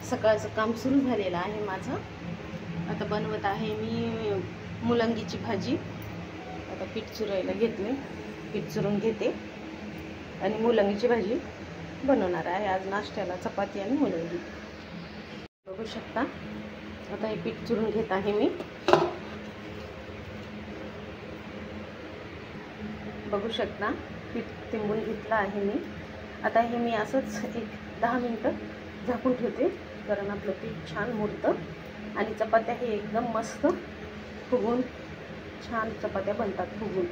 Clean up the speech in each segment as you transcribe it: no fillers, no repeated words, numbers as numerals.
सकाळचं काम सुरू झालेलं आहे माझं. आता बनवत आहे मी मुलंगीची भाजी. आता पीठ चुरायला घेतले, पीठ चुरून घेते आणि मुलंगीची भाजी बनवणार आहे आज नाश्त्याला. चपाती आणि मुलंगी बघू शकता. आता हे पीठ चुरून घेत आहे मी. बघू शकता पीठ तिंबून घेतलं आहे मी. आता हे मी असंच एक 10 मिनिटं झाकून ठेवते, कारण आपलं पीठ छान मुरतं आणि चपात्या हे एकदम मस्त फुगून छान चपात्या बनतात फुगून.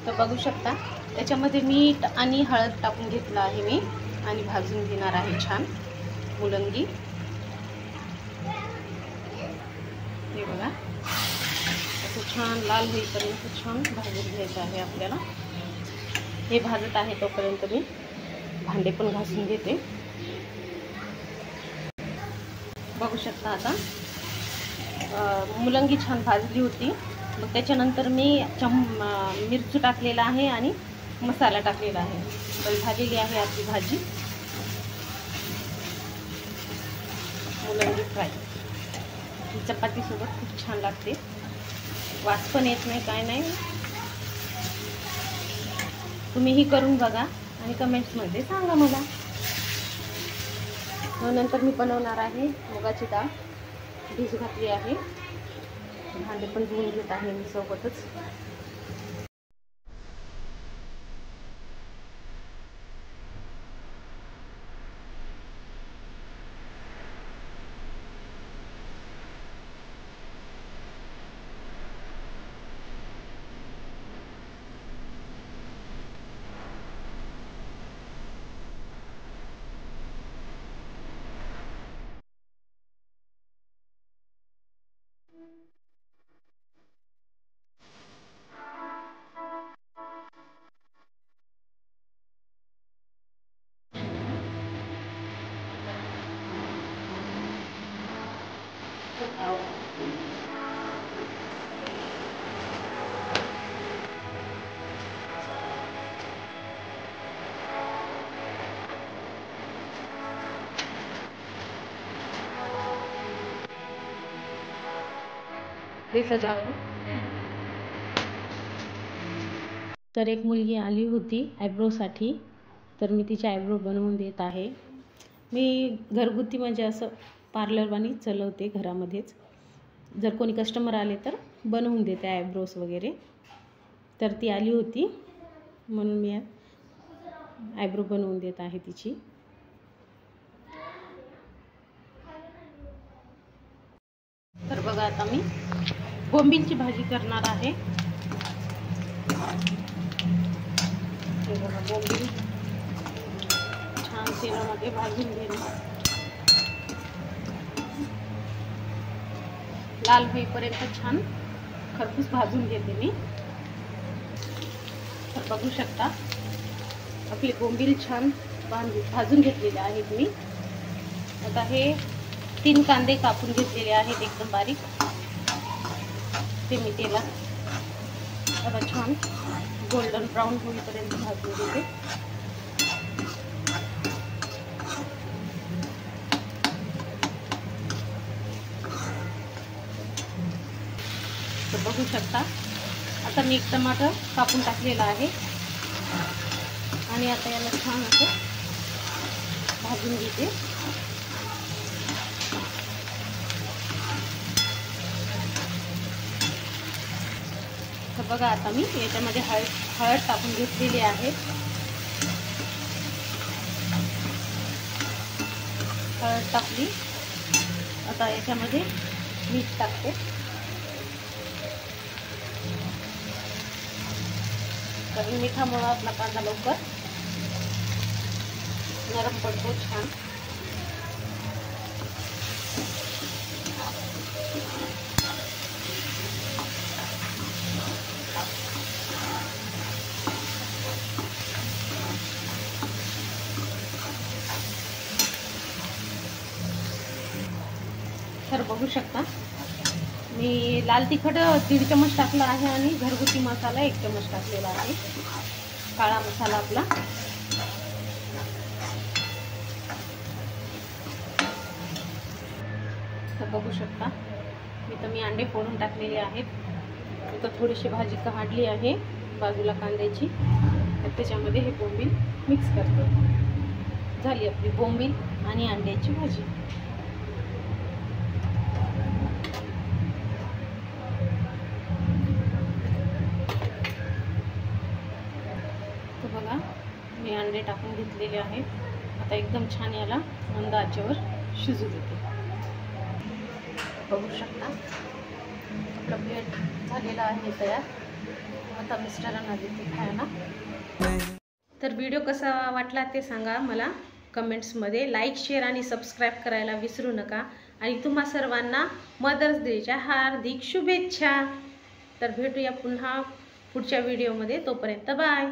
तर बघू शकता त्याच्यामध्ये मीठ आणि हळद टाकून घेतलं आहे मी आणि भाजून घेणार आहे छान मुलंगी. हे बघा असं छान लाल होईपर्यंत छान भाजून घ्यायचं आहे आपल्याला. हे भाजत आहे तोपर्यंत मी भांडे पण घासून घेते. बघू शकता आता मुलंगी छान भाजली होती. मग त्याच्यानंतर मी मिरची टाकलेला आहे आणि मसाला टाकलेला आहे. तर झालेली आहे आपली भाजी मुलंगी फ्राय. ही चपातीसोबत खूप छान लागते, वास पण येत नाही काय नाही. तुम्हीही करून बघा आणि कमेंट्समध्ये सांगा मला. नंतर मी बनवणार आहे मुगाची डाळ. भिजू घातली आहे, भांडे पण धुवून घेत आहे मी सोबतच. तर एक मुलगी आली होती आयब्रोसाठी, तर मी तिचे आयब्रो बनवून देत आहे. मी घरगुती म्हणजे असं पार्लरवानी चालवते घरामध्येच. जर कोणी कस्टमर आले तर बनवून देते आयब्रोज वगैरे. तर ती आली होती म्हणून मी आयब्रो बनवून देत आहे तिची. तर बघा आता मी बोंबीलची भाजी करणार आहे. हे बघा बोंबील छान तेलामध्ये भाजून घेणं, लाल होईपर्यंत छान खरपूस भाजून घेते मी. तर बघू शकता आपले बोंबील छान भाजून घेतलेले आहेत मी. आता हे 3 कांदे कापून घेतलेले आहेत एकदम बारीक, ते मी तेलात आता छान गोल्डन ब्राऊन होईपर्यंत भाजून घेते. तर बघू शकता आता मी 1 टमाटर कापून टाकलेला आहे आणि आता याला छान असं भाजून घेते. तर बघा आता मी याच्यामध्ये हळद टाकून घेतलेली आहे. हळद टाकली, आता याच्यामध्ये मीठ टाकते. कारण मिठामुळे आपला कांदा लवकर नरम पडतो छान. तर बघू शकता मी लाल तिखट 1.5 चमच टाकला आहे आणि घरगुती मसाला 1 चमच टाकलेला आहे, काळा मसाला आपला. तर बघू शकता मी अंडे फोडून टाकलेले आहेत. आता थोडीशी भाजी काढली आहे बाजूला कांद्याची, तर त्याच्यामध्ये हे बोंबील मिक्स करतो. झाली आपली बोंबील आणि अंड्याची भाजी. तर बघा मी अंडे टाकून घेतलेले आहेत. आता एकदम छान याला मंद आचेवर शिजू देते. बघू शकता आपला प्लेट झालेला आहे तयार. आता मिस्टरांना देते खायला. तर व्हिडिओ कसा वाटला ते सांगा मला कमेंट्समध्ये. लाईक, शेअर आणि सबस्क्राईब करायला विसरू नका. आणि तुम्हा सर्वांना मदर्स डेच्या हार्दिक शुभेच्छा. तर भेटूया पुन्हा पुढच्या व्हिडिओमध्ये. तोपर्यंत बाय.